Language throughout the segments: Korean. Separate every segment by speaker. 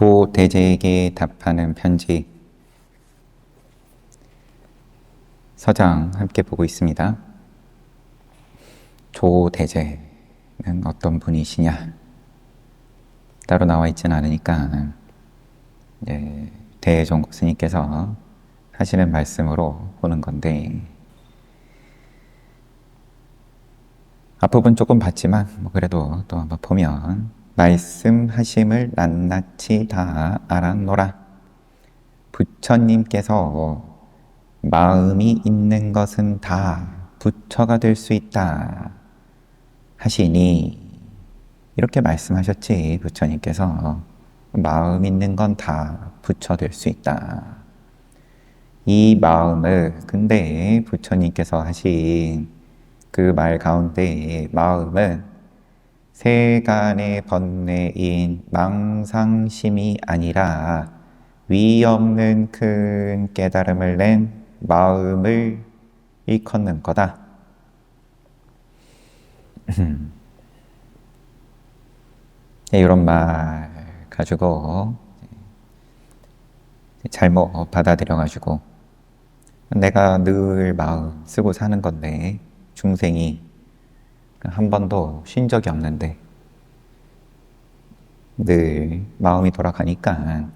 Speaker 1: 조대제에게 답하는 편지 서장 함께 보고 있습니다. 조대제는 어떤 분이시냐 따로 나와 있지는 않으니까 대종고 스님께서 하시는 말씀으로 보는 건데, 앞부분 조금 봤지만 그래도 또 한번 보면, 말씀하심을 낱낱이 다 알았노라. 부처님께서 마음이 있는 것은 다 부처가 될 수 있다 하시니, 이렇게 말씀하셨지. 부처님께서 마음 있는 건 다 부처 될 수 있다. 이 마음을, 근데 부처님께서 하신 그 말 가운데 마음은 세간의 번뇌인 망상심이 아니라 위 없는 큰 깨달음을 낸 마음을 일컫는 거다. 이런 말 가지고 잘못 받아들여가지고, 내가 늘 마음 쓰고 사는 건데, 중생이 한 번도 쉰 적이 없는데 늘 마음이 돌아가니까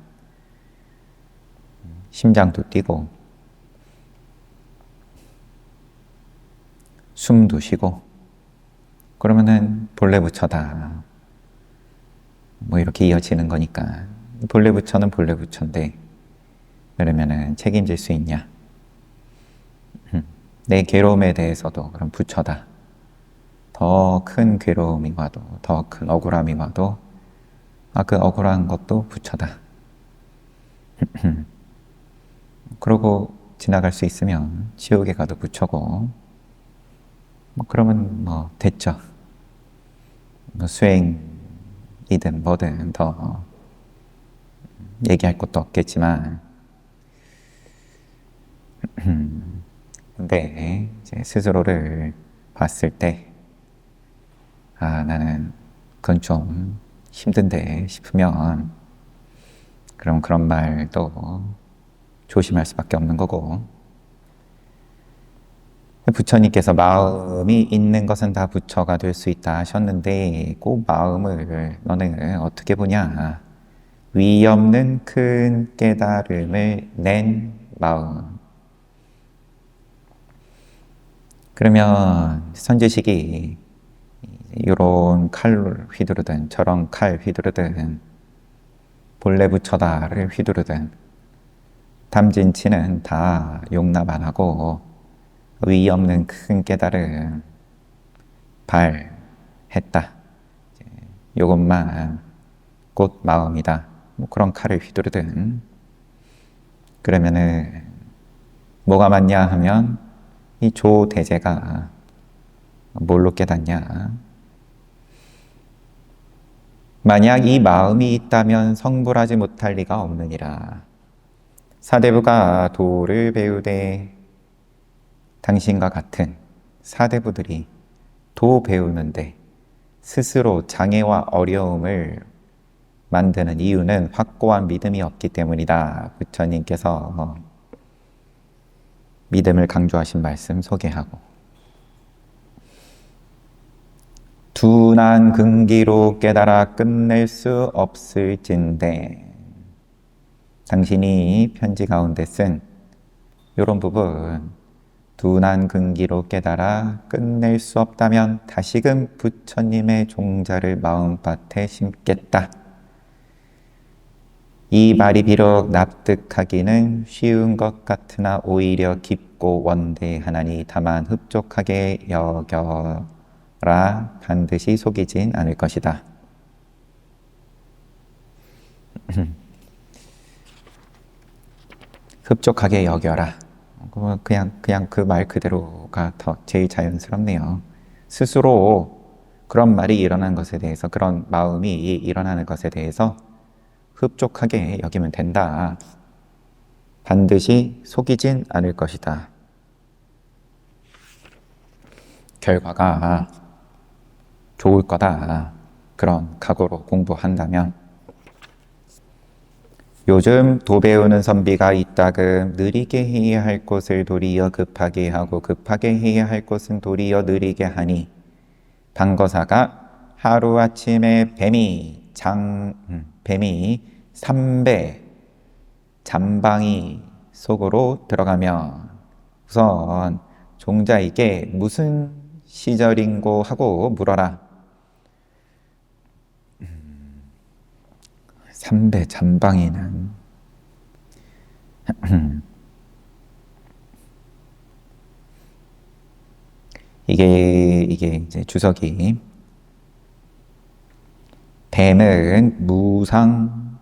Speaker 1: 심장도 뛰고 숨도 쉬고, 그러면은 본래 부처다 이렇게 이어지는 거니까, 본래 부처는 본래 부처인데 그러면은 책임질 수 있냐? 내 괴로움에 대해서도 그럼 부처다. 더 큰 괴로움이 와도, 더 큰 억울함이 와도, 그 억울한 것도 부처다. 그러고 지나갈 수 있으면 지옥에 가도 부처고, 그러면 됐죠. 수행이든 뭐든 더 얘기할 것도 없겠지만, 근데 이제 스스로를 봤을 때, 나는 그건 좀 힘든데 싶으면, 그럼 그런 말도 조심할 수밖에 없는 거고, 부처님께서 마음이 있는 것은 다 부처가 될 수 있다 하셨는데, 그 마음을 너는 어떻게 보냐? 위 없는 큰 깨달음을 낸 마음. 그러면 선지식이 이런 칼을 휘두르든 저런 칼 휘두르든 본래 부처다를 휘두르든 담진치는 다 용납 안 하고 위 없는 큰 깨달음 발했다. 이것만 곧 마음이다. 그런 칼을 휘두르든, 그러면은 뭐가 맞냐 하면, 이 조대제가 뭘로 깨닫냐? 만약 이 마음이 있다면 성불하지 못할 리가 없느니라. 사대부가 도를 배우되, 당신과 같은 사대부들이 도 배우는데 스스로 장애와 어려움을 만드는 이유는 확고한 믿음이 없기 때문이다. 부처님께서 믿음을 강조하신 말씀 소개하고, 둔한 근기로 깨달아 끝낼 수 없을진데, 당신이 편지 가운데 쓴 이런 부분, 둔한 근기로 깨달아 끝낼 수 없다면 다시금 부처님의 종자를 마음밭에 심겠다. 이 말이 비록 납득하기는 쉬운 것 같으나 오히려 깊고 원대하나니, 다만 흡족하게 여겨라. 반드시 속이진 않을 것이다. 흡족하게 여겨라. 그냥 그 말 그대로가 더 제일 자연스럽네요. 스스로 그런 말이 일어난 것에 대해서, 그런 마음이 일어나는 것에 대해서 흡족하게 여기면 된다. 반드시 속이진 않을 것이다. 결과가 좋을 거다. 그런 각오로 공부한다면, 요즘 도 배우는 선비가 이따금 느리게 해야 할 것을 도리어 급하게 하고 급하게 해야 할 것은 도리어 느리게 하니 방거사가 하루아침에 뱀이 삼배 잠방이 속으로 들어가면 우선 종자에게 무슨 시절인고 하고 물어라. 삼배 잠방이는 이게 이제 주석이 뱀은 무상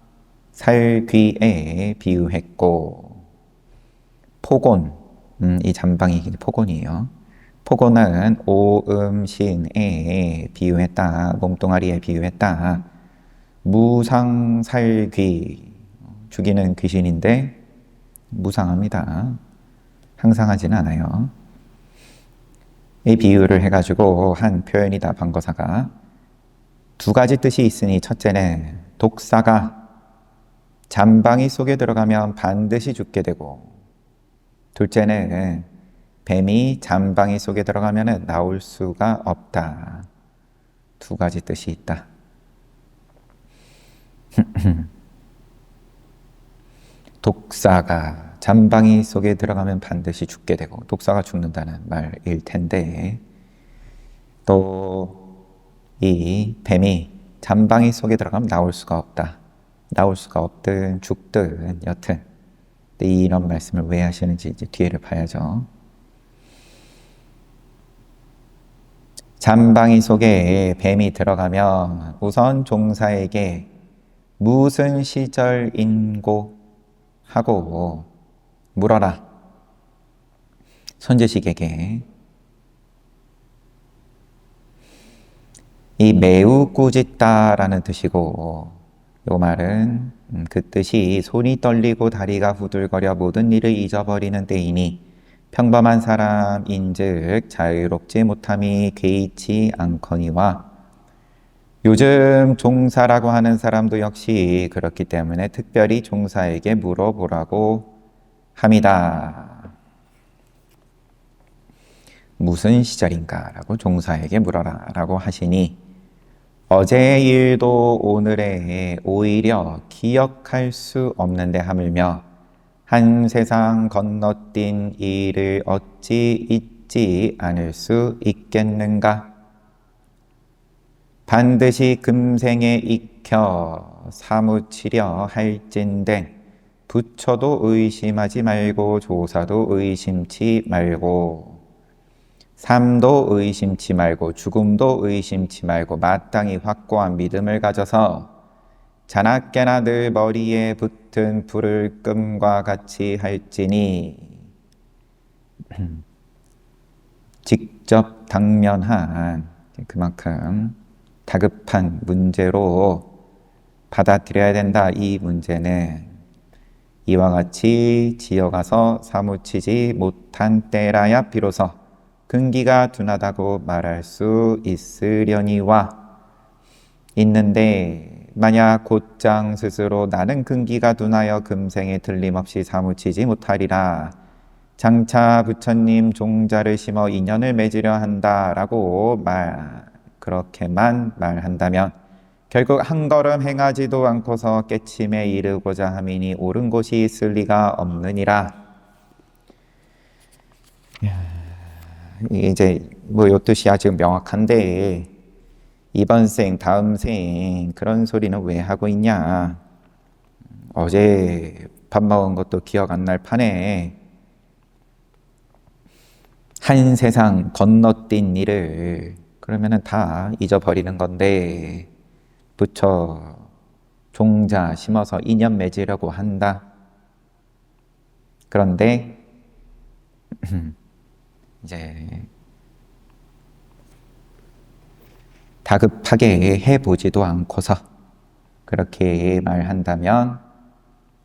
Speaker 1: 살귀에 비유했고 포곤 이 잠방이 포곤이에요. 포곤은 오음신에 비유했다. 몸뚱아리에 비유했다. 무상살귀 죽이는 귀신인데 무상합니다. 항상 하지는 않아요. 이 비유를 해가지고 한 표현이다. 방거사가 두 가지 뜻이 있으니 첫째는 독사가 잠방이 속에 들어가면 반드시 죽게 되고 둘째는 뱀이 잠방이 속에 들어가면 나올 수가 없다. 두 가지 뜻이 있다. 독사가 잠방이 속에 들어가면 반드시 죽게 되고 독사가 죽는다는 말일 텐데 또 이 뱀이 잠방이 속에 들어가면 나올 수가 없다. 나올 수가 없든 죽든 여튼 이런 말씀을 왜 하시는지 이제 뒤에를 봐야죠. 잠방이 속에 뱀이 들어가면 우선 종사에게 무슨 시절인고 하고 물어라. 선제식에게 이 매우 꾸짖다라는 뜻이고 요 말은 그 뜻이 손이 떨리고 다리가 후들거려 모든 일을 잊어버리는 때이니 평범한 사람인즉 자유롭지 못함이 개의치 않거니와 요즘 종사라고 하는 사람도 역시 그렇기 때문에 특별히 종사에게 물어보라고 합니다. 무슨 시절인가 라고 종사에게 물어라 라고 하시니 어제의 일도 오늘에 오히려 기억할 수 없는데 하물며 한 세상 건너뛴 일을 어찌 잊지 않을 수 있겠는가? 반드시 금생에 익혀 사무치려 할진대 부처도 의심하지 말고 조사도 의심치 말고 삶도 의심치 말고 죽음도 의심치 말고 마땅히 확고한 믿음을 가져서 자나깨나 늘 머리에 붙은 불을 끔과 같이 할지니 직접 당면한 그만큼 다급한 문제로 받아들여야 된다. 이 문제는 이와 같이 지어가서 사무치지 못한 때라야 비로소 근기가 둔하다고 말할 수 있으려니와 있는데 만약 곧장 스스로 나는 근기가 둔하여 금생에 틀림없이 사무치지 못하리라 장차 부처님 종자를 심어 인연을 맺으려 한다라고 그렇게만 말한다면 결국 한 걸음 행하지도 않고서 깨침에 이르고자 함이니 옳은 곳이 있을 리가 없느니라. 이제 뭐 요 뜻이 아직 명확한데 이번 생 다음 생 그런 소리는 왜 하고 있냐. 어제 밥 먹은 것도 기억 안 날 판에 한 세상 건너뛴 일을 그러면은 다 잊어버리는 건데 부처 종자 심어서 인연 맺으려고 한다. 그런데 이제 다급하게 해보지도 않고서 그렇게 말한다면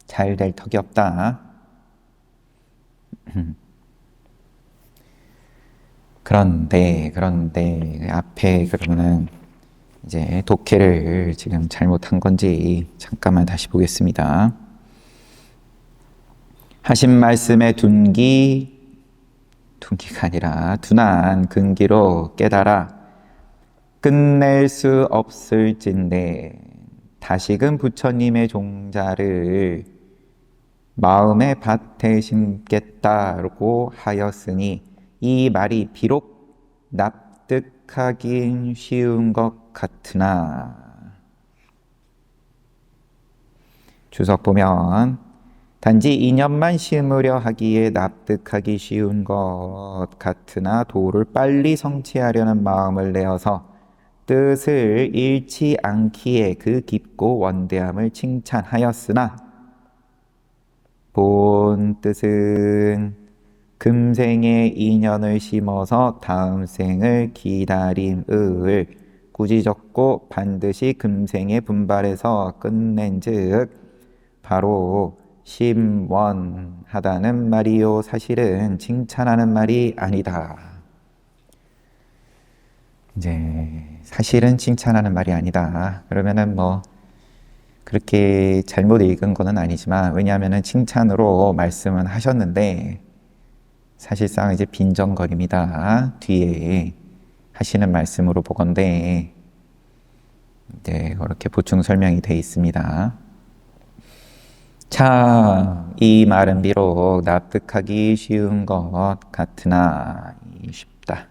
Speaker 1: 잘 될 턱이 없다. 그런데 앞에 그러면은 이제 독해를 지금 잘못한 건지 잠깐만 다시 보겠습니다. 하신 말씀에 둔기가 아니라 둔한 근기로 깨달아 끝낼 수 없을진데 다시금 부처님의 종자를 마음의 밭에 심겠다고 하였으니 이 말이 비록 납득하긴 쉬운 것 같으나 주석 보면 단지 이념만 심으려 하기에 납득하기 쉬운 것 같으나 도를 빨리 성취하려는 마음을 내어서 뜻을 잃지 않기에 그 깊고 원대함을 칭찬하였으나 본 뜻은 금생의 인연을 심어서 다음 생을 기다림을 굳이 적고 반드시 금생에 분발해서 끝낸즉 바로 심원하다는 말이요 사실은 칭찬하는 말이 아니다. 이제 사실은 칭찬하는 말이 아니다. 그러면은 뭐 그렇게 잘못 읽은 거는 아니지만 왜냐하면은 칭찬으로 말씀은 하셨는데 사실상 이제 빈정거림이다. 뒤에 하시는 말씀으로 보건대 이제 그렇게 보충 설명이 되어 있습니다. 참, 이 말은 비록 납득하기 쉬운 것 같으나 쉽다.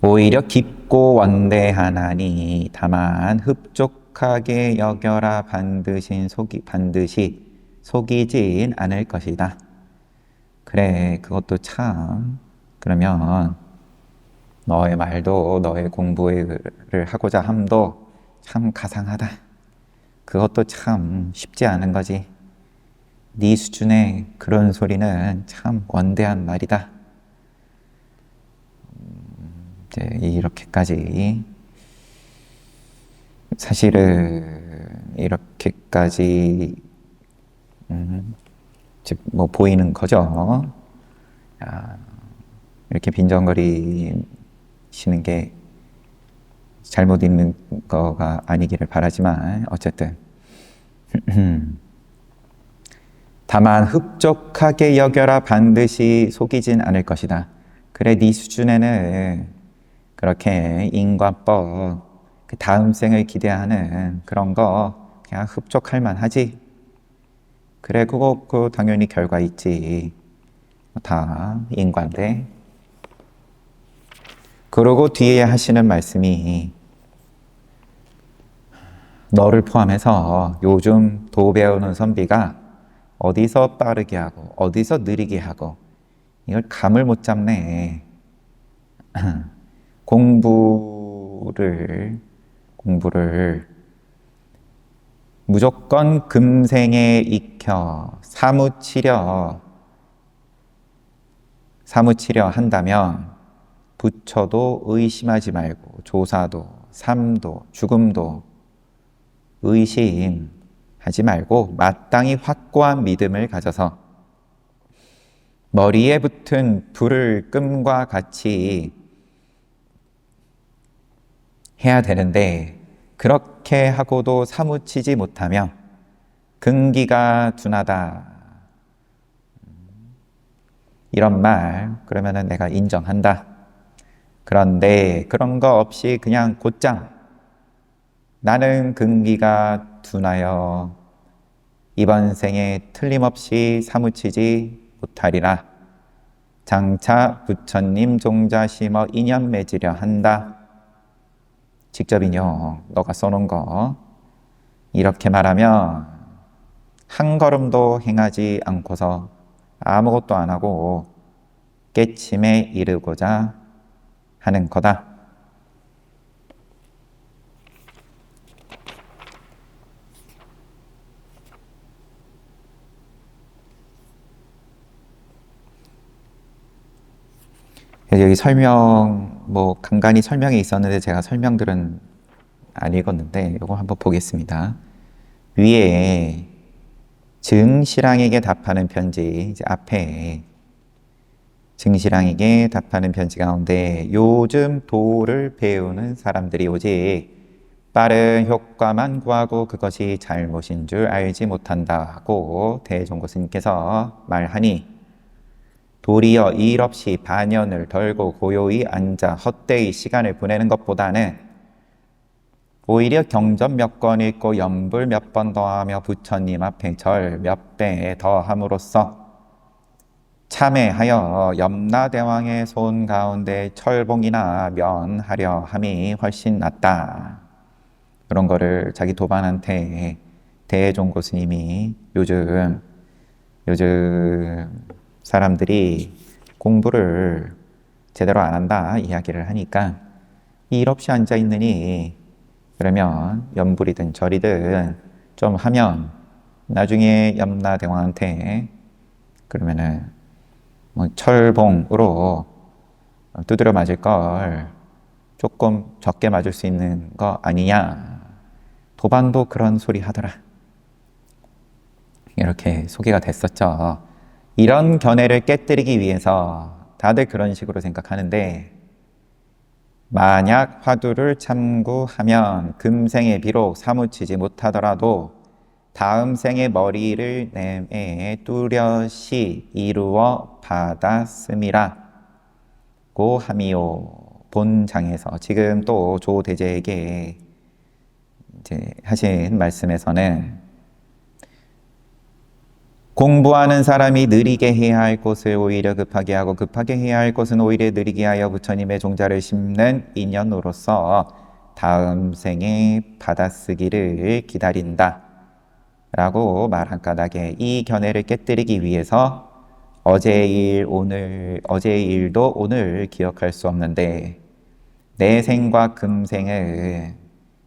Speaker 1: 오히려 깊고 원대하나니 다만 흡족하게 여겨라 반드시 속이진 않을 것이다. 그래, 그것도 참 그러면 너의 말도 너의 공부를 하고자 함도 참 가상하다. 그것도 참 쉽지 않은 거지. 네 수준의 그런 소리는 참 원대한 말이다. 이제 이렇게까지 사실은 이렇게까지 즉 뭐 보이는 거죠. 이렇게 빈정거리시는 게 잘못 있는 거가 아니기를 바라지만 어쨌든 다만 흡족하게 여겨라 반드시 속이진 않을 것이다. 그래, 네 수준에는 그렇게 인과법 그 다음 생을 기대하는 그런 거 그냥 흡족할 만하지. 그래, 그거 당연히 결과 있지. 다 인과인데. 그러고 뒤에 하시는 말씀이 너를 포함해서 요즘 도 배우는 선비가 어디서 빠르게 하고 어디서 느리게 하고 이걸 감을 못 잡네. 공부를 무조건 금생에 익혀 사무치려 한다면 부처도 의심하지 말고 조사도 삶도 죽음도 의심하지 말고 마땅히 확고한 믿음을 가져서 머리에 붙은 불을 끔과 같이 해야 되는데 그렇게 하고도 사무치지 못하면 근기가 둔하다. 이런 말 그러면은 내가 인정한다. 그런데 그런 거 없이 그냥 곧장 나는 근기가 둔하여 이번 생에 틀림없이 사무치지 못하리라. 장차 부처님 종자 심어 인연 맺으려 한다. 직접 인용, 너가 써놓은 거. 이렇게 말하면 한 걸음도 행하지 않고서 아무것도 안 하고 깨침에 이르고자 하는 거다. 여기 설명, 간간히 설명이 있었는데 제가 설명들은 안 읽었는데 이거 한번 보겠습니다. 위에 증시랑에게 답하는 편지, 이제 앞에 증시랑에게 답하는 편지 가운데 요즘 도를 배우는 사람들이 오직 빠른 효과만 구하고 그것이 잘못인 줄 알지 못한다고 대종고 스님께서 말하니 도리어 일 없이 반연을 덜고 고요히 앉아 헛되이 시간을 보내는 것보다는 오히려 경전 몇 권 읽고 연불 몇 번 더하며 부처님 앞에 절 몇 배 더함으로써 참회하여 염라대왕의 손 가운데 철봉이나 면하려 함이 훨씬 낫다. 그런 거를 자기 도반한테 대종고 스님이 요즘 사람들이 공부를 제대로 안 한다 이야기를 하니까 일 없이 앉아 있느니 그러면 연불이든 절이든 좀 하면 나중에 염라대왕한테 그러면은 뭐 철봉으로 두드려 맞을 걸 조금 적게 맞을 수 있는 거 아니냐. 도반도 그런 소리 하더라. 이렇게 소개가 됐었죠. 이런 견해를 깨뜨리기 위해서 다들 그런 식으로 생각하는데 만약 화두를 참고하면 금생에 비록 사무치지 못하더라도 다음 생의 머리를 내에 뚜렷이 이루어 받았음이라 고 함이요. 본장에서 지금 또 조대제에게 이제 하신 말씀에서는 공부하는 사람이 느리게 해야 할 것을 오히려 급하게 하고 급하게 해야 할 것은 오히려 느리게 하여 부처님의 종자를 심는 인연으로서 다음 생에 받아쓰기를 기다린다 라고 말한 까닭에 이 견해를 깨뜨리기 위해서 어제의 일도 오늘 기억할 수 없는데 내생과 금생을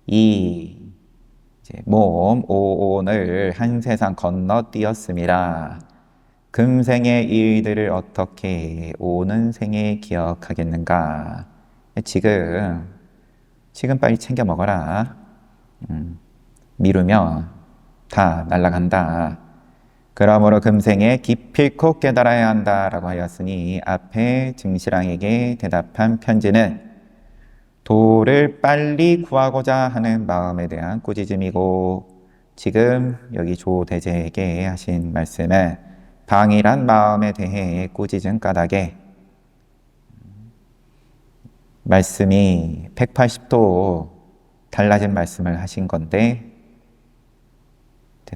Speaker 1: 이 몸 오온을 한 세상 건너뛰었음이라 금생의 일들을 어떻게 오는 생에 기억하겠는가. 지금 빨리 챙겨 먹어라. 미루면 다 날아간다. 그러므로 금생에 기필코 깨달아야 한다라고 하였으니 앞에 증시랑에게 대답한 편지는 도를 빨리 구하고자 하는 마음에 대한 꾸짖음이고 지금 여기 조대제에게 하신 말씀은 방일한 마음에 대해 꾸짖은 까닭에 말씀이 180도 달라진 말씀을 하신 건데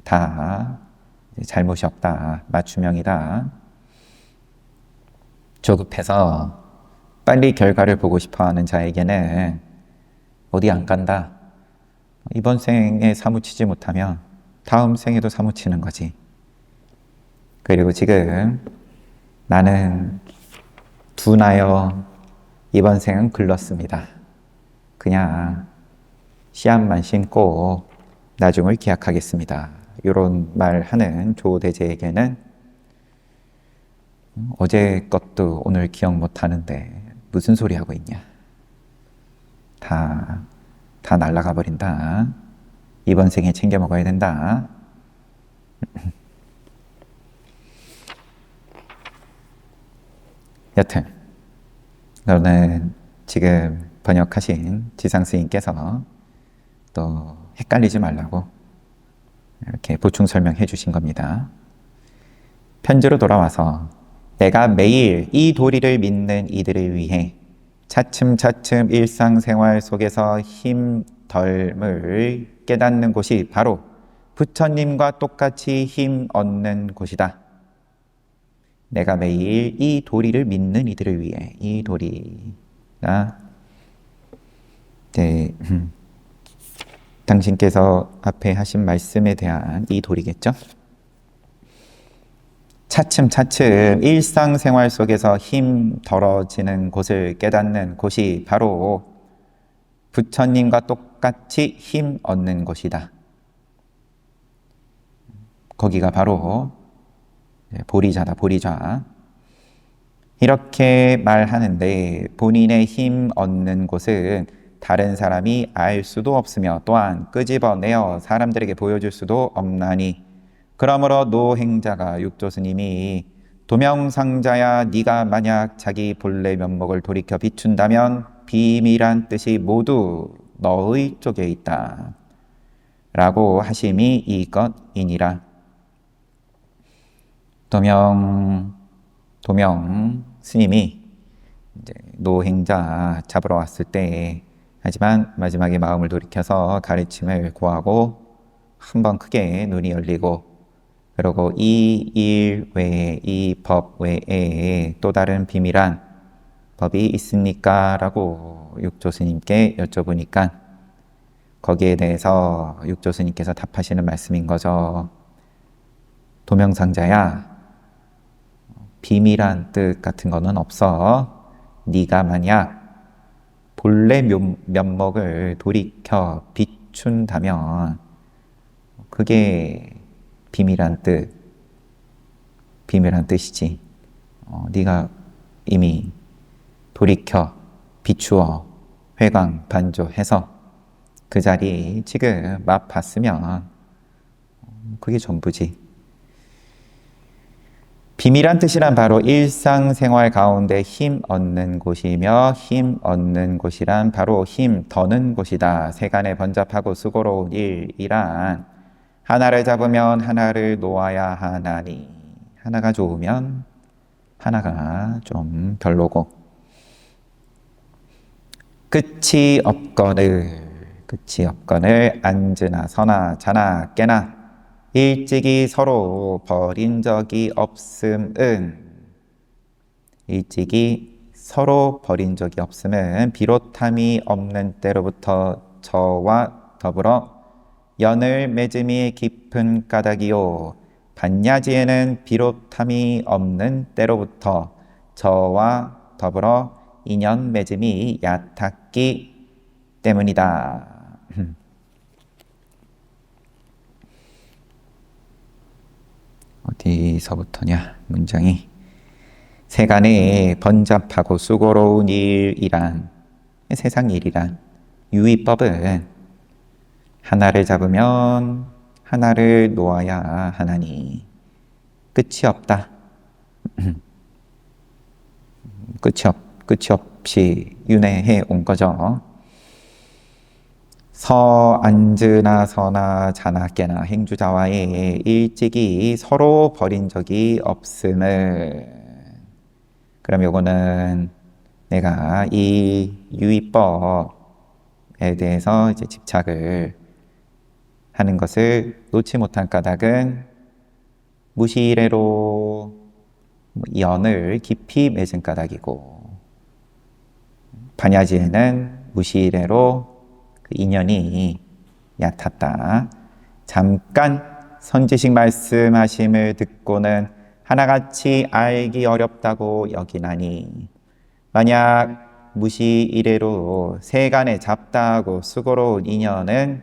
Speaker 1: 다 잘못이 없다. 맞춤형이다. 조급해서 빨리 결과를 보고 싶어하는 자에게는 어디 안 간다. 이번 생에 사무치지 못하면 다음 생에도 사무치는 거지. 그리고 지금 나는 두나여 이번 생은 글렀습니다. 그냥 씨앗만 심고 나중을 기약하겠습니다. 이런 말하는 조대제에게는 어제 것도 오늘 기억 못하는데 무슨 소리 하고 있냐. 다 날아가 버린다. 이번 생에 챙겨 먹어야 된다. 여튼 너는 지금 번역하신 지상스님께서 또 헷갈리지 말라고 이렇게 보충 설명해 주신 겁니다. 편지로 돌아와서 내가 매일 이 도리를 믿는 이들을 위해 차츰차츰 일상생활 속에서 힘 덜을 깨닫는 곳이 바로 부처님과 똑같이 힘 얻는 곳이다. 내가 매일 이 도리를 믿는 이들을 위해 이 도리가 당신께서 앞에 하신 말씀에 대한 이 도리겠죠? 차츰차츰 일상생활 속에서 힘 덜어지는 곳을 깨닫는 곳이 바로 부처님과 똑같이 힘 얻는 곳이다. 거기가 바로 보리자다, 보리자. 이렇게 말하는데 본인의 힘 얻는 곳은 다른 사람이 알 수도 없으며 또한 끄집어내어 사람들에게 보여줄 수도 없나니 그러므로 노행자가 육조스님이 도명상자야 네가 만약 자기 본래 면목을 돌이켜 비춘다면 비밀한 뜻이 모두 너의 쪽에 있다 라고 하심이 이것이니라. 도명 스님이 이제 노행자 잡으러 왔을 때, 하지만 마지막에 마음을 돌이켜서 가르침을 구하고 한번 크게 눈이 열리고, 그리고 이 일 외에, 이 법 외에 또 다른 비밀한 법이 있습니까? 라고 육조 스님께 여쭤보니까 거기에 대해서 육조 스님께서 답하시는 말씀인 거죠. 도명상자야, 비밀한 뜻 같은 거는 없어. 네가 만약 본래 면목을 돌이켜 비춘다면 그게 비밀한 뜻이지. 네가 이미 돌이켜 비추어 회광 반조해서 그 자리 지금 맛봤으면 그게 전부지. 비밀한 뜻이란 바로 일상생활 가운데 힘 얻는 곳이며, 힘 얻는 곳이란 바로 힘 더는 곳이다. 세간에 번잡하고 수고로운 일이란 하나를 잡으면 하나를 놓아야 하나니, 하나가 좋으면 하나가 좀 별로고, 끝이 없거늘 앉으나 서나 자나 깨나 일찍이 서로 버린 적이 없음은, 일찍이 서로 버린 적이 없음은 비롯함이 없는 때로부터 저와 더불어 연을 맺음이 깊은 까닭이요, 반야지에는 비롯함이 없는 때로부터 저와 더불어 인연 맺음이 얕았기 때문이다. 어디서부터냐 문장이. 세간에 번잡하고 수고로운 일이란, 세상 일이란 유의법은 하나를 잡으면 하나를 놓아야 하나니 끝이 없다. 끝이 없이 윤회해 온 거죠. 앉으나 서나 자나 깨나 행주자와의 일찍이 서로 버린 적이 없음을. 그럼 요거는 내가 이 유의법에 대해서 이제 집착을 하는 것을 놓지 못한 까닭은 무시이래로 연을 깊이 맺은 까닭이고, 반야지에는 무시이래로 그 인연이 얕았다. 잠깐 선지식 말씀하심을 듣고는 하나같이 알기 어렵다고 여기나니, 만약 무시이래로 세간에 잡다하고 수고로운 인연은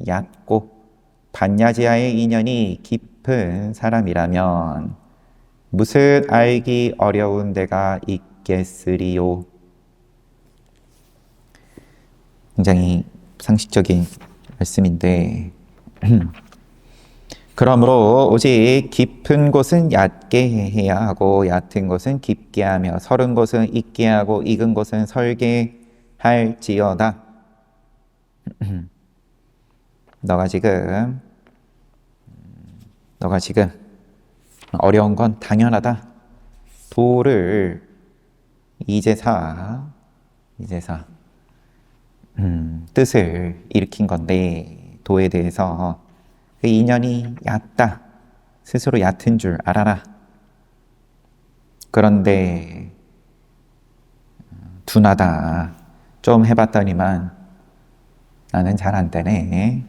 Speaker 1: 얕고 반야지와의 인연이 깊은 사람이라면 무슨 알기 어려운 데가 있겠으리요. 굉장히 상식적인 말씀인데, 그러므로 오직 깊은 곳은 얕게 해야 하고 얕은 곳은 깊게 하며 서른 곳은 익게 하고 익은 곳은 설게 할지어다. 너가 지금 어려운 건 당연하다. 도를 이제사 뜻을 일으킨 건데, 도에 대해서 그 인연이 얕다. 스스로 얕은 줄 알아라. 그런데 둔하다. 좀 해봤더니만 나는 잘 안 되네.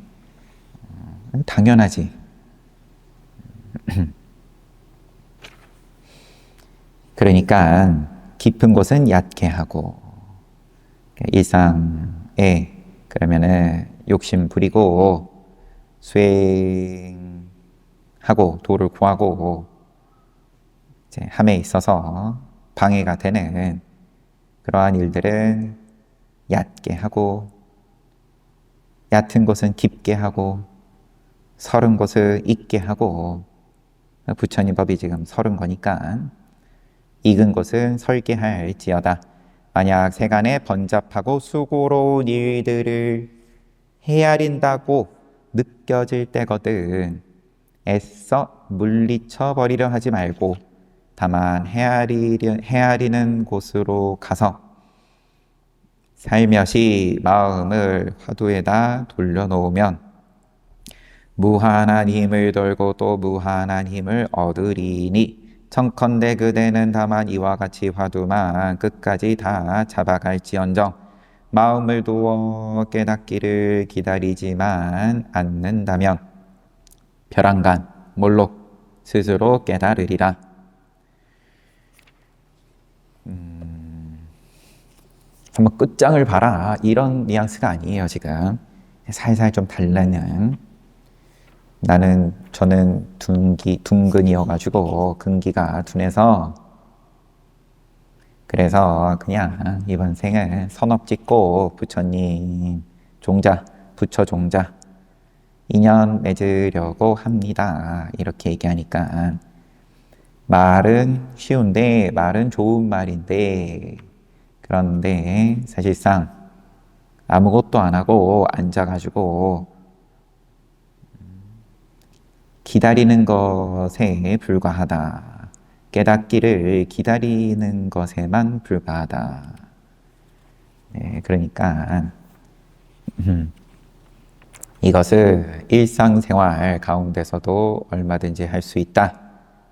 Speaker 1: 당연하지. 그러니까 깊은 곳은 얕게 하고, 일상에 그러면은 욕심 부리고 수행하고 도를 구하고 이제 함에 있어서 방해가 되는 그러한 일들은 얕게 하고, 얕은 곳은 깊게 하고, 서른 곳을 익게 하고, 부처님 법이 지금 서른 거니까 익은 곳은 설게 할지어다. 만약 세간에 번잡하고 수고로운 일들을 헤아린다고 느껴질 때거든 애써 물리쳐 버리려 하지 말고 다만 헤아리는 곳으로 가서 살며시 마음을 화두에다 돌려놓으면 무한한 힘을 돌고 또 무한한 힘을 얻으리니 청컨대 그대는 다만 이와 같이 화두만 끝까지 다 잡아갈지언정 마음을 두어 깨닫기를 기다리지만 않는다면 벼랑간 몰록 스스로 깨달으리라. 한번 끝장을 봐라 이런 뉘앙스가 아니에요. 지금 살살 좀 달래는 저는 둔근이어가지고 근기가 둔해서 그래서 그냥 이번 생을 선업 짓고 부처님 종자 부처 종자 인연 맺으려고 합니다. 이렇게 얘기하니까 말은 쉬운데 말은 좋은 말인데 그런데 사실상 아무것도 안 하고 앉아가지고 기다리는 것에 불과하다. 깨닫기를 기다리는 것에만 불과하다. 네, 그러니까 이것을 일상생활 가운데서도 얼마든지 할 수 있다.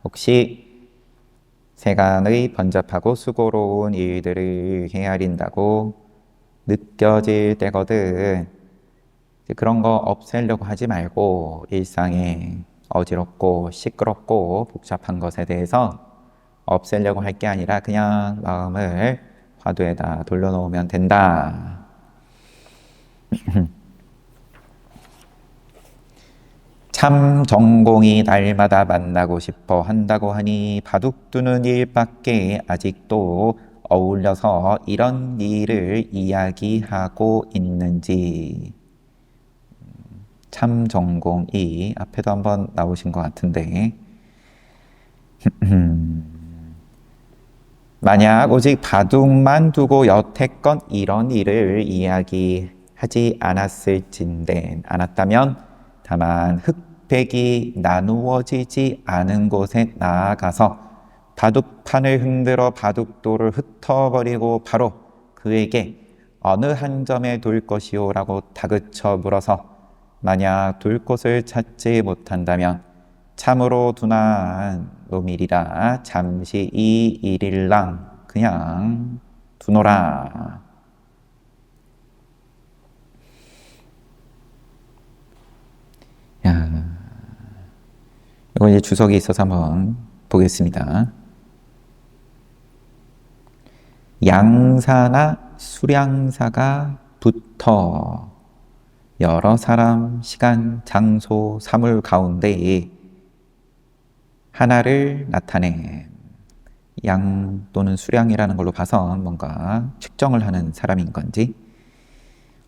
Speaker 1: 혹시 세간의 번잡하고 수고로운 일들을 헤아린다고 느껴질 때거든 그런 거 없애려고 하지 말고 일상에 어지럽고 시끄럽고 복잡한 것에 대해서 없애려고 할 게 아니라 그냥 마음을 화두에다 돌려놓으면 된다. 참 전공이 날마다 만나고 싶어 한다고 하니 바둑 두는 일밖에 아직도 어울려서 이런 일을 이야기하고 있는지. 참 전공이 앞에도 한번 나오신 것 같은데 만약 오직 바둑만 두고 여태껏 이런 일을 이야기하지 않았다면 다만 흑백이 나누어지지 않은 곳에 나아가서 바둑판을 흔들어 바둑돌을 흩어버리고 바로 그에게 어느 한 점에 둘 것이오 라고 다그쳐 물어서 만약 둘 곳을 찾지 못한다면 참으로 둔한 놈이리라 잠시 이 일일랑 그냥 두노라. 이거 이제 주석이 있어서 한번 보겠습니다. 양사나 수량사가 붙어 여러 사람, 시간, 장소, 사물 가운데 하나를 나타내 양 또는 수량이라는 걸로 봐서 뭔가 측정을 하는 사람인 건지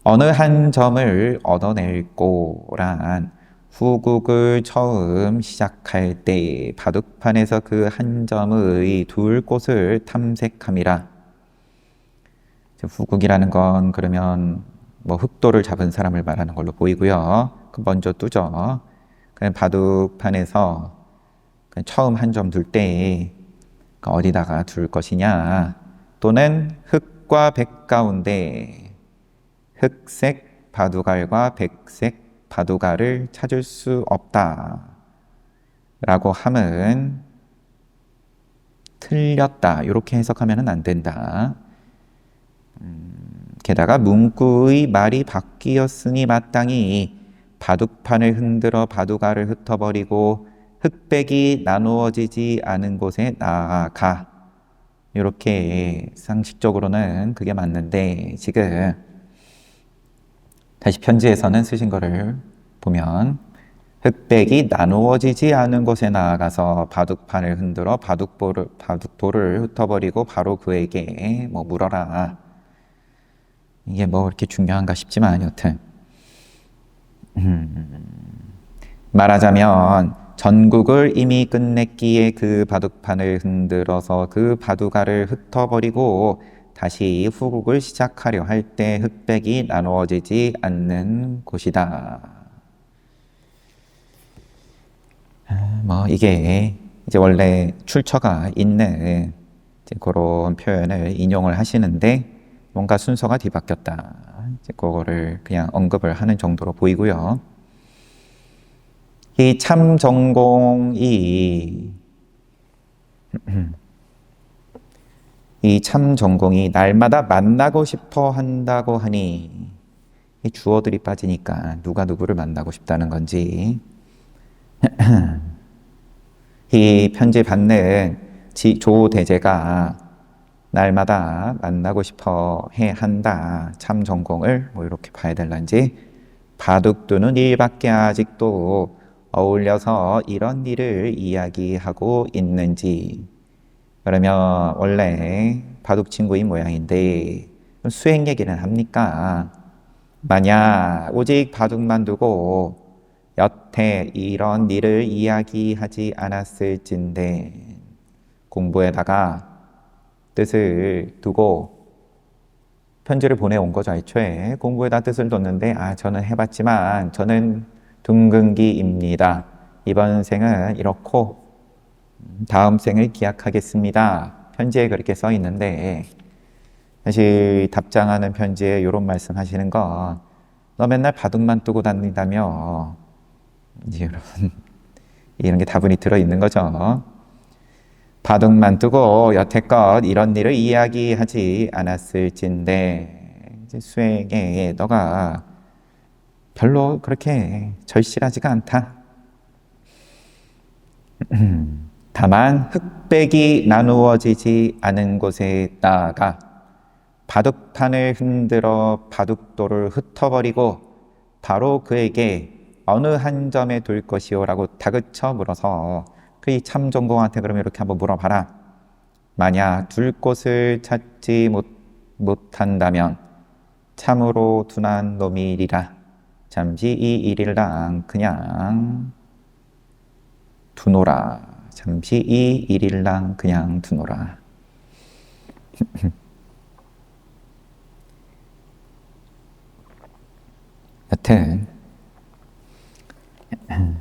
Speaker 1: 어느 한 점을 얻어낼 거란 후국을 처음 시작할 때 바둑판에서 그 한 점의 둘 곳을 탐색함이라. 후국이라는 건 그러면 뭐 흑도를 잡은 사람을 말하는 걸로 보이고요. 먼저 두죠. 그냥 바둑판에서 그냥 처음 한 점 둘 때 어디다가 둘 것이냐 또는 흑과 백 가운데 흑색 바둑알과 백색 바둑알을 찾을 수 없다 라고 함은 틀렸다 이렇게 해석하면 안 된다. 게다가 문구의 말이 바뀌었으니 마땅히 바둑판을 흔들어 바둑알을 흩어버리고 흑백이 나누어지지 않은 곳에 나아가 이렇게 상식적으로는 그게 맞는데 지금 다시 편지에서는 쓰신 거를 보면 흑백이 나누어지지 않은 곳에 나아가서 바둑판을 흔들어 바둑돌을 흩어버리고 바로 그에게 뭐 물어라. 이게 뭐 이렇게 중요한가 싶지만 여튼 말하자면 전국을 이미 끝냈기에 그 바둑판을 흔들어서 그 바둑알을 흩어버리고 다시 후국을 시작하려 할 때 흑백이 나누어지지 않는 곳이다. 이게 이제 원래 출처가 있는 이제 그런 표현을 인용을 하시는데 뭔가 순서가 뒤바뀌었다. 이제 그거를 그냥 언급을 하는 정도로 보이고요. 이 참전공이 날마다 만나고 싶어 한다고 하니 이 주어들이 빠지니까 누가 누구를 만나고 싶다는 건지 이 편지 받는 조대제가 날마다 만나고 싶어 해 한다. 참전공을 이렇게 봐야 될런지 바둑두는 일밖에 아직도 어울려서 이런 일을 이야기하고 있는지 그러면 원래 바둑 친구인 모양인데 수행 얘기는 합니까? 만약 오직 바둑만 두고 여태 이런 일을 이야기하지 않았을진데 공부에다가 뜻을 두고 편지를 보내온 거죠. 애초에 공부에다 뜻을 뒀는데 저는 해봤지만 저는 둥근기입니다. 이번 생은 이렇고 다음 생을 기약하겠습니다. 편지에 그렇게 써 있는데 사실 답장하는 편지에 이런 말씀 하시는 거 너 맨날 바둑만 두고 다닌다며 이제 이런 게 다분히 들어있는 거죠. 바둑만 두고 여태껏 이런 일을 이야기하지 않았을진데 이제 수행에 너가 별로 그렇게 절실하지가 않다. 다만 흑백이 나누어지지 않은 곳에다가 바둑판을 흔들어 바둑돌을 흩어버리고 바로 그에게 어느 한 점에 둘 것이오라고 다그쳐 물어서 그 참전공한테 그러면 이렇게 한번 물어봐라. 만약 둘 곳을 찾지 못한다면 참으로 둔한 놈이리라. 잠시 이 일일랑 그냥 두노라. 잠시 이 일일랑 그냥 두노라. 여튼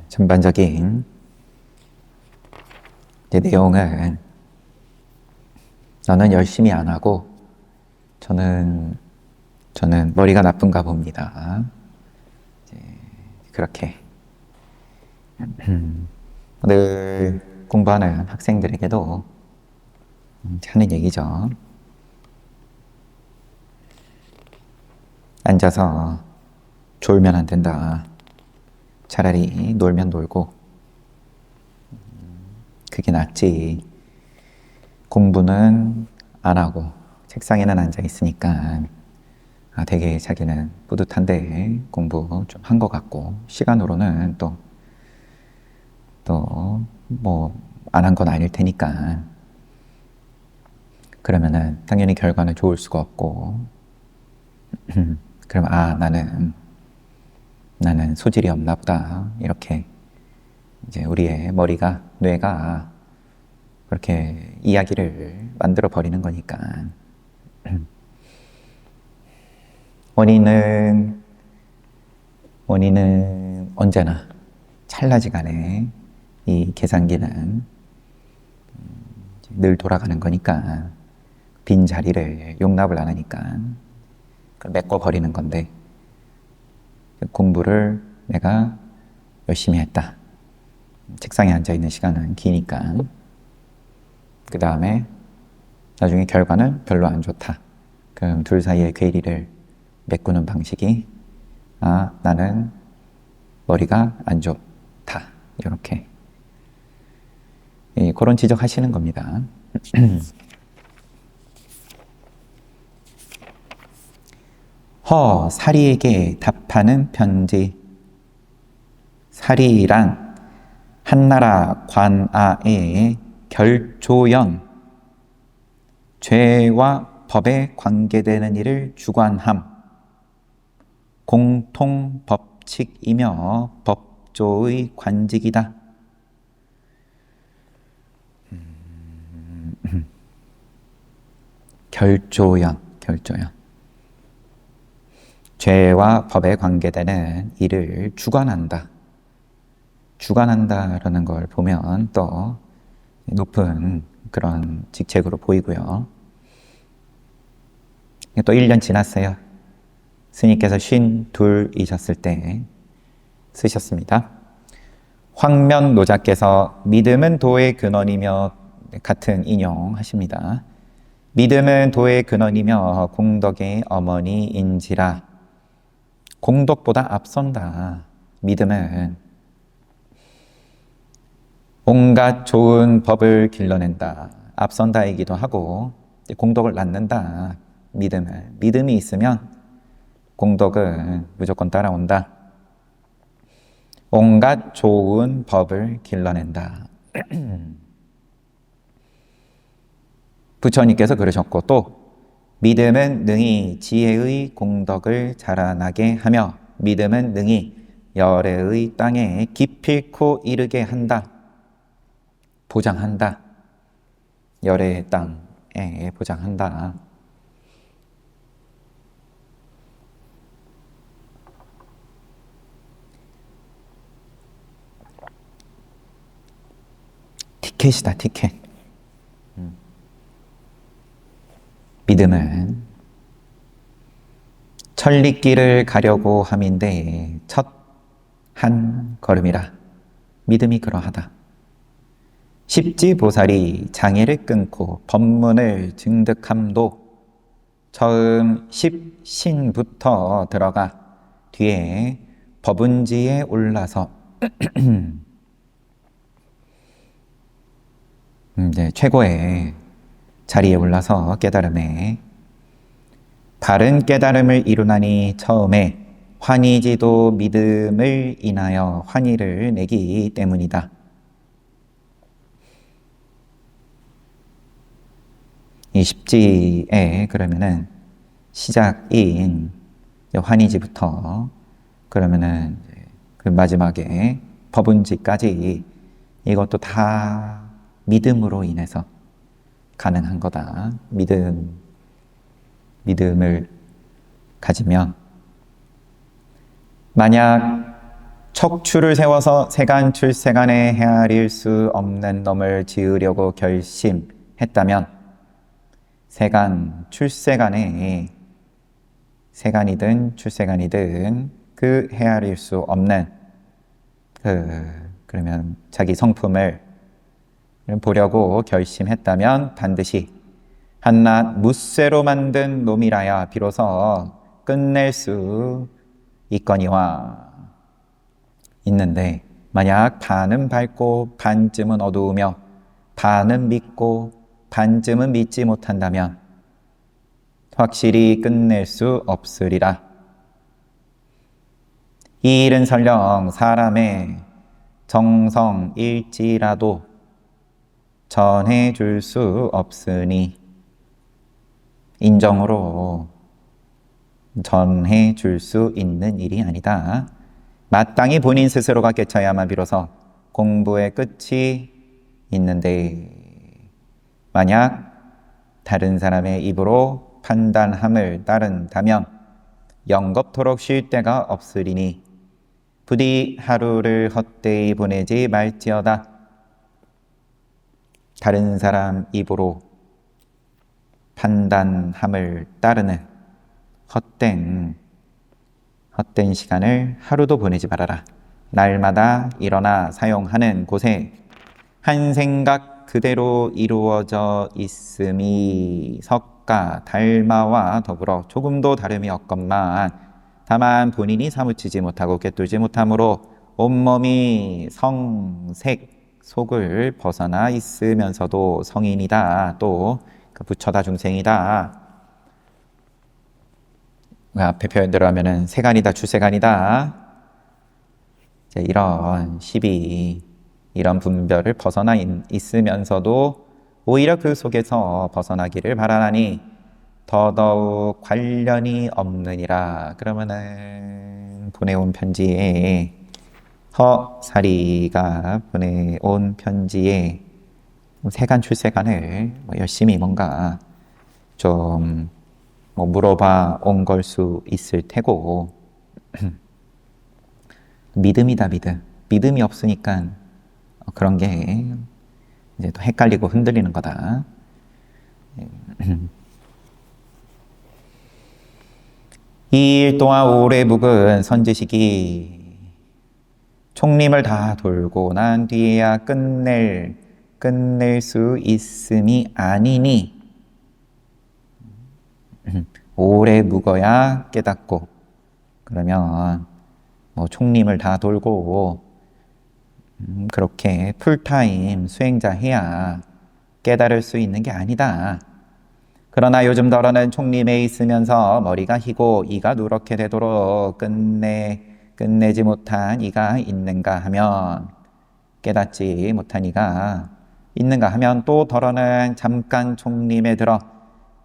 Speaker 1: 전반적인 내용은 너는 열심히 안 하고 저는 머리가 나쁜가 봅니다. 그렇게 늘 공부하는 학생들에게도 하는 얘기죠. 앉아서 졸면 안 된다. 차라리 놀면 놀고 그게 낫지. 공부는 안 하고 책상에는 앉아 있으니까 되게 자기는 뿌듯한데 공부 좀 한 것 같고 시간으로는 또 뭐 안 한 건 아닐 테니까 그러면은 당연히 결과는 좋을 수가 없고 그럼 나는 소질이 없나 보다 이렇게 이제 우리의 뇌가 그렇게 이야기를 만들어 버리는 거니까 원인은 언제나 찰나지간에 이 계산기는 늘 돌아가는 거니까 빈 자리를 용납을 안 하니까 메꿔 버리는 건데 공부를 내가 열심히 했다. 책상에 앉아 있는 시간은 기니까 그 다음에 나중에 결과는 별로 안 좋다. 그럼 둘 사이의 괴리를 메꾸는 방식이 나는 머리가 안 좋다. 이렇게 그런 지적하시는 겁니다. 사리에게 답하는 편지. 사리랑 한나라 관아의 결조연, 죄와 법에 관계되는 일을 주관함, 공통 법칙이며 법조의 관직이다. 결조연. 죄와 법에 관계되는 일을 주관한다라는 걸 보면 또 높은 그런 직책으로 보이고요. 또 1년 지났어요. 스님께서 52이셨을 때 쓰셨습니다. 황면노자께서 믿음은 도의 근원이며 같은 인용하십니다. 믿음은 도의 근원이며 공덕의 어머니인지라. 공덕보다 앞선다. 믿음은 온갖 좋은 법을 길러낸다. 앞선다이기도 하고 공덕을 낳는다. 믿음이 있으면 공덕은 무조건 따라온다. 온갖 좋은 법을 길러낸다. 부처님께서 그러셨고 또 믿음은 능히 지혜의 공덕을 자라나게 하며 믿음은 능히 열애의 땅에 기필코 이르게 한다. 보장한다. 열애의 땅에 보장한다. 티켓이다, 티켓. 믿음은 천리길을 가려고 함인데 첫 한 걸음이라. 믿음이 그러하다. 십지보살이 장애를 끊고 법문을 증득함도 처음 십신부터 들어가 뒤에 법은지에 올라서 최고의 자리에 올라서 깨달음에 바른 깨달음을 이루나니 처음에 환희지도 믿음을 인하여 환희를 내기 때문이다. 이 십지에 그러면은 시작인 환희지부터 그러면은 그 마지막에 법은지까지 이것도 다 믿음으로 인해서 가능한 거다. 믿음을 가지면 만약 척추를 세워서 세간 출세간에 헤아릴 수 없는 놈을 지으려고 결심했다면 세간 출세간에 세간이든 출세간이든 그 헤아릴 수 없는 그러면 자기 성품을 보려고 결심했다면 반드시 한낱 무쇠로 만든 놈이라야 비로소 끝낼 수 있거니와. 있는데 만약 반은 밝고 반쯤은 어두우며 반은 믿고 반쯤은 믿지 못한다면 확실히 끝낼 수 없으리라. 이 일은 설령 사람의 정성일지라도 전해줄 수 없으니 인정으로 전해줄 수 있는 일이 아니다. 마땅히 본인 스스로가 깨쳐야만 비로소 공부의 끝이 있는데 만약 다른 사람의 입으로 판단함을 따른다면 영겁토록 쉴 데가 없으리니 부디 하루를 헛되이 보내지 말지어다. 다른 사람 입으로 판단함을 따르는 헛된 시간을 하루도 보내지 말아라. 날마다 일어나 사용하는 곳에 한 생각 그대로 이루어져 있음이 석가 달마와 더불어 조금도 다름이 없건만 다만 본인이 사무치지 못하고 꿰뚫지 못함으로 온몸이 성색 속을 벗어나 있으면서도 성인이다. 또 부처다 중생이다. 앞에 표현대로 하면은 세간이다 출세간이다. 이런 시비, 이런 분별을 벗어나 있으면서도 오히려 그 속에서 벗어나기를 바라나니 더더욱 관련이 없느니라. 그러면은 보내온 편지에 허사리가 보내온 편지에 세간 출세간을 열심히 뭔가 좀 뭐 물어봐 온 걸 수 있을 테고 믿음이다 믿음. 믿음이 없으니까 그런 게 이제 또 헷갈리고 흔들리는 거다. 이 일 동안 오래 묵은 선지식이 총림을 다 돌고 난 뒤에야 끝낼 수 있음이 아니니 오래 묵어야 깨닫고 그러면 뭐 총림을 다 돌고 그렇게 풀타임 수행자 해야 깨달을 수 있는 게 아니다. 그러나 요즘 더러는 총림에 있으면서 머리가 희고 이가 누렇게 되도록 끝내지 못한 이가 있는가 하면 깨닫지 못한 이가 있는가 하면 또 더러는 잠깐 총림에 들어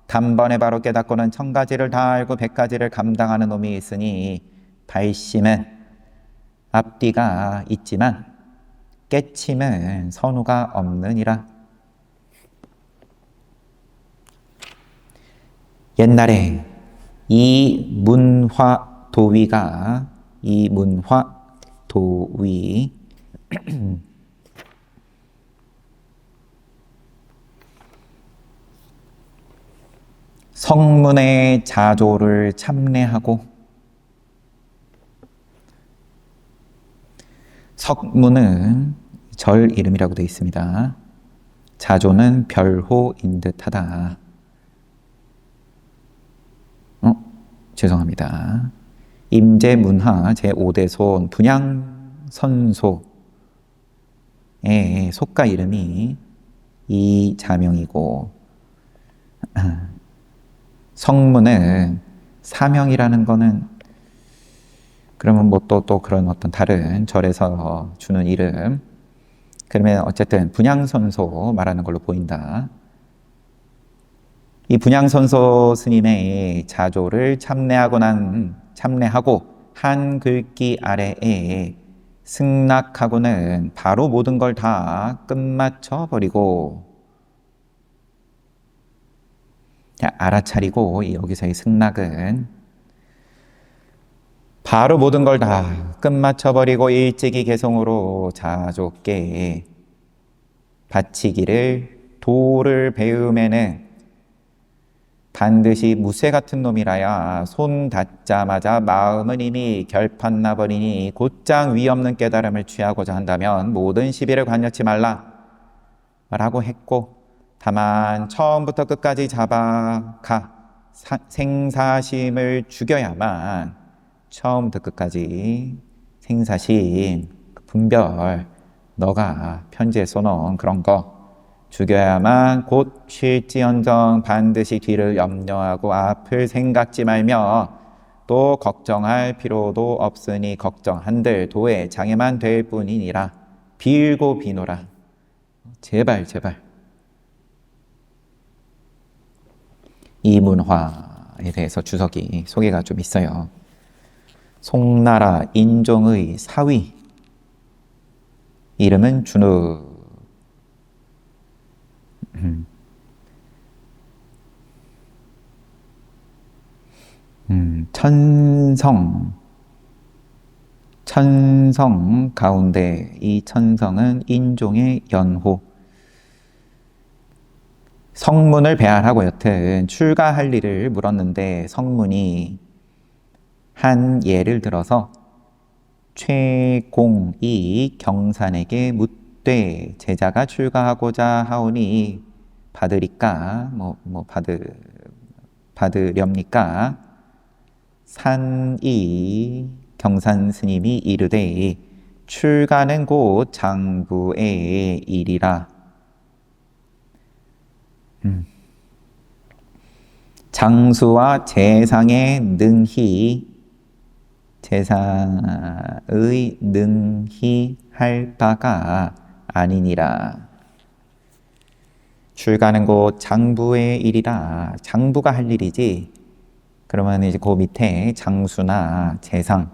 Speaker 1: 단번에 바로 깨닫고는 1000가지를 다 알고 100가지를 감당하는 놈이 있으니 발심은 앞뒤가 있지만 깨침은 선후가 없느니라. 옛날에 이문화 도위가 성문의 자조를 참례하고 석문은 절 이름이라고 되어 있습니다. 자조는 별호인 듯하다. 죄송합니다. 임제문화 제5대손 분양선소의 속가 이름이 이자명이고 성문은 사명이라는 거는 그러면 뭐 또 그런 어떤 다른 절에서 주는 이름 그러면 어쨌든 분양선소 말하는 걸로 보인다. 이 분양선소 스님의 자조를 참례하고 한 글귀 아래에 승낙하고는 바로 모든 걸 다 끝마쳐 버리고 알아차리고 여기서의 승낙은 바로 모든 걸 다 끝마쳐 버리고 일찍이 개성으로 자조께 바치기를 도를 배움에는 반드시 무쇠 같은 놈이라야 손 닿자마자 마음은 이미 결판 나버리니 곧장 위없는 깨달음을 취하고자 한다면 모든 시비를 관여치 말라 라고 했고 다만 처음부터 끝까지 잡아가 생사심을 죽여야만 처음부터 끝까지 생사심, 분별 너가 편지에 써놓은 그런 거 죽여야만 곧 쉴지언정 반드시 뒤를 염려하고 앞을 생각지 말며 또 걱정할 필요도 없으니 걱정한들 도에 장애만 될 뿐이니라. 빌고 비노라. 제발 이 문화에 대해서 주석이 소개가 좀 있어요. 송나라 인종의 사위 이름은 준우. 천성 가운데 이 천성은 인종의 연호. 성문을 배알하고 여튼 출가할 일을 물었는데 성문이 한 예를 들어서 최공이 경산에게 묻되 제자가 출가하고자 하오니 받으리까 받으렵니까? 산이 경산 스님이 이르되 출가는 곧 장부의 일이라. 장수와 재상의 능히 할 바가 아니니라. 출가는 곧 장부의 일이라. 장부가 할 일이지. 그러면 이제 그 밑에 장수나 재상의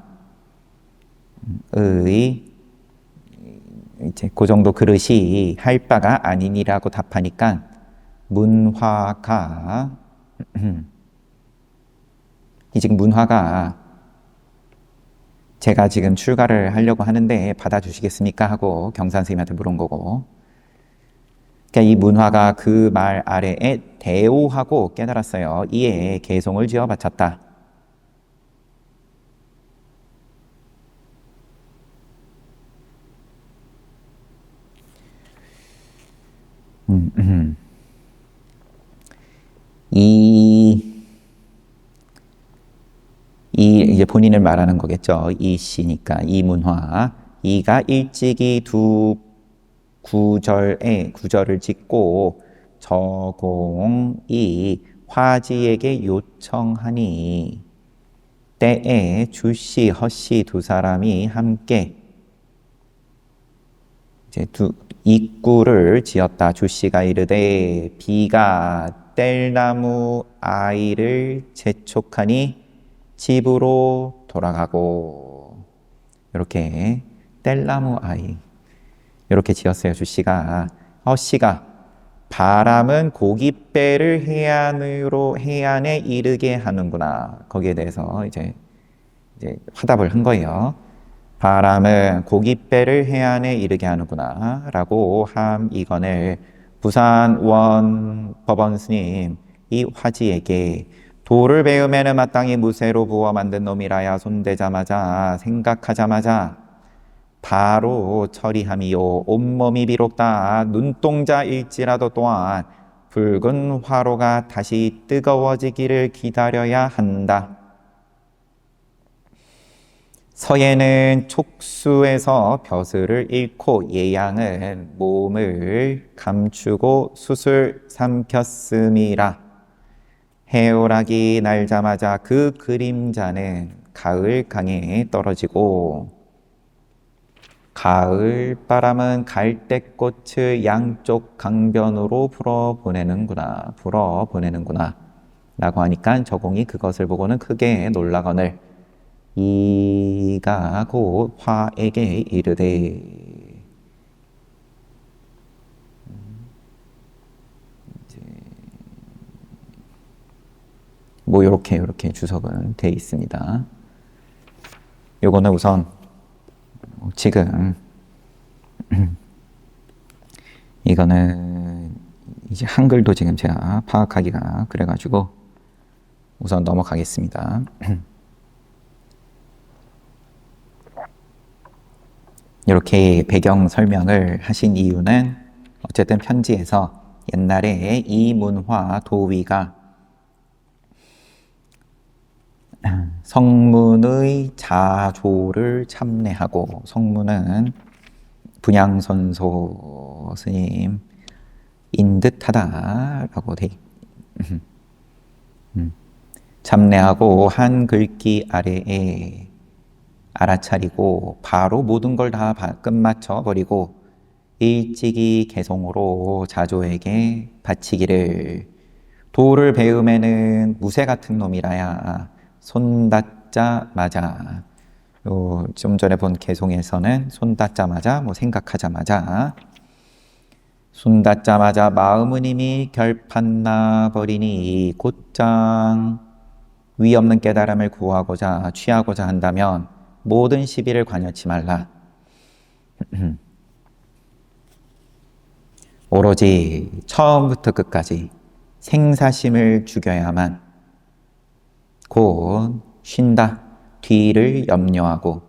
Speaker 1: 이제 그 정도 그릇이 할 바가 아니니라고 답하니까 문화가 이 지금 문화가 제가 지금 출가를 하려고 하는데 받아주시겠습니까? 하고 경산 스님한테 물은 거고, 그러니까 이 문화가 그 말 아래에 대오하고 깨달았어요. 이에 개송을 지어 바쳤다. 이 이제 본인을 말하는 거겠죠. 이 시니까 이 문화. 이가 일찍이 두 구절을 짓고 저공이 화지에게 요청하니 때에 주씨, 허씨 두 사람이 함께 이제 입구를 지었다. 주씨가 이르되 비가 뗄나무 아이를 재촉하니 집으로 돌아가고, 이렇게 뗄나무 아이 이렇게 지었어요. 주씨가. 허씨가 바람은 고깃배를 해안에 이르게 하는구나. 거기에 대해서 이제 화답을 한 거예요. 바람은 고깃배를 해안에 이르게 하는구나 라고 이건을 부산 원 법원 스님 이 화지에게 돌을 베음에는 마땅히 무쇠로 부어 만든 놈이라야 손대자마자 생각하자마자 바로 처리함이요. 온몸이 비록 다 눈동자일지라도 또한 붉은 화로가 다시 뜨거워지기를 기다려야 한다. 서예는 촉수에서 벼슬을 잃고 예양은 몸을 감추고 수술 삼켰음이라. 해오락이 날자마자 그 그림자는 가을 강에 떨어지고 가을 바람은 갈대꽃을 양쪽 강변으로 불어보내는구나 라고 하니까 저공이 그것을 보고는 크게 놀라거늘 이가 곧 화에게 이르되 뭐 이렇게 주석은 돼 있습니다. 요거는 우선 지금 이거는 이제 한글도 지금 제가 파악하기가 그래가지고 우선 넘어가겠습니다. 이렇게 배경 설명을 하신 이유는 어쨌든 편지에서 옛날에 이문화 도위가 성문의 자조를 참례하고, 성문은 분양선소 스님인 듯하다라고 돼 참례하고 한 글귀 아래에 알아차리고 바로 모든 걸 다 끝마쳐 버리고 일찍이 개송으로 자조에게 바치기를. 돌을 베음에는 무쇠 같은 놈이라야 손닿자마자, 좀 전에 본 개송에서는 손닿자마자 생각하자마자 손닿자마자 마음은 이미 결판나 버리니 곧장 위 없는 깨달음을 구하고자 취하고자 한다면 모든 시비를 관여치 말라. 오로지 처음부터 끝까지 생사심을 죽여야만 곧 쉰다. 뒤를 염려하고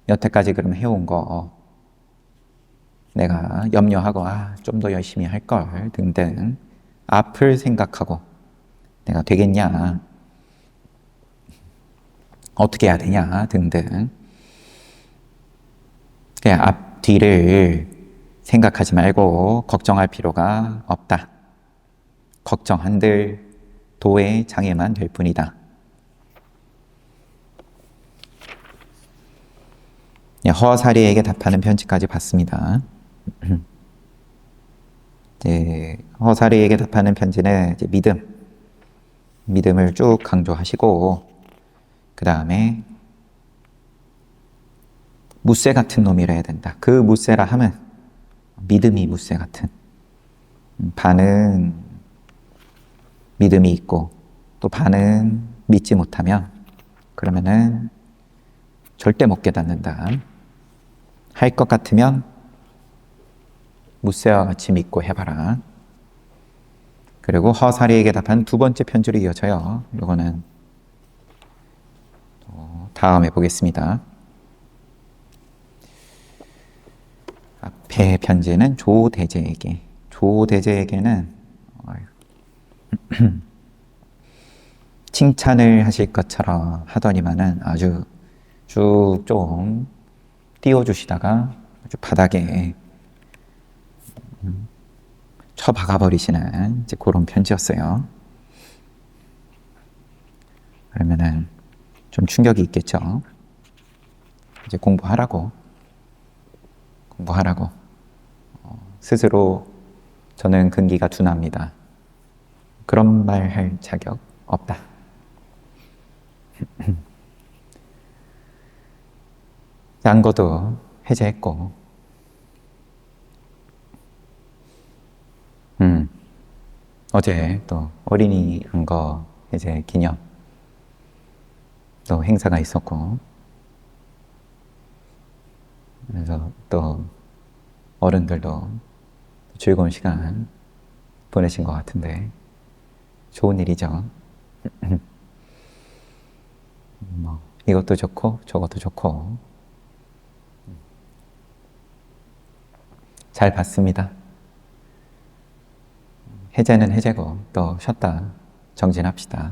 Speaker 1: 여태까지 그럼 해온 거 내가 염려하고 좀 더 열심히 할 걸 등등 앞을 생각하고 내가 되겠냐, 어떻게 해야 되냐 등등 그냥 앞뒤를 생각하지 말고 걱정할 필요가 없다. 걱정한들 도의 장애만 될 뿐이다. 허사리에게 답하는 편지까지 봤습니다. 허사리에게 답하는 편지는 이제 믿음을 쭉 강조하시고, 그 다음에 무쇠 같은 놈이라 해야 된다. 그 무쇠라 하면 믿음이 무쇠 같은. 반은 믿음이 있고 또 반은 믿지 못하면 그러면은 절대 못 깨닫는다. 할 것 같으면 무쇠와 같이 믿고 해봐라. 그리고 허사리에게 답한 두 번째 편지로 이어져요. 이거는 다음에 보겠습니다. 앞에 편지는 조대제에게. 조대제에게는 칭찬을 하실 것처럼 하더니만은 아주 쭉 좀 띄워주시다가 아주 바닥에 쳐박아 버리시는 이제 그런 편지였어요. 그러면은 좀 충격이 있겠죠. 이제 공부하라고 스스로 저는 근기가 둔합니다. 그런 말 할 자격 없다. 양거도 해제했고 어제 또 어린이 안거 해제 기념 또 행사가 있었고 그래서 또 어른들도 즐거운 시간 보내신 것 같은데 좋은 일이죠. 뭐 이것도 좋고 저것도 좋고 잘 봤습니다. 해제는 해제고 또 쉬었다 정진합시다.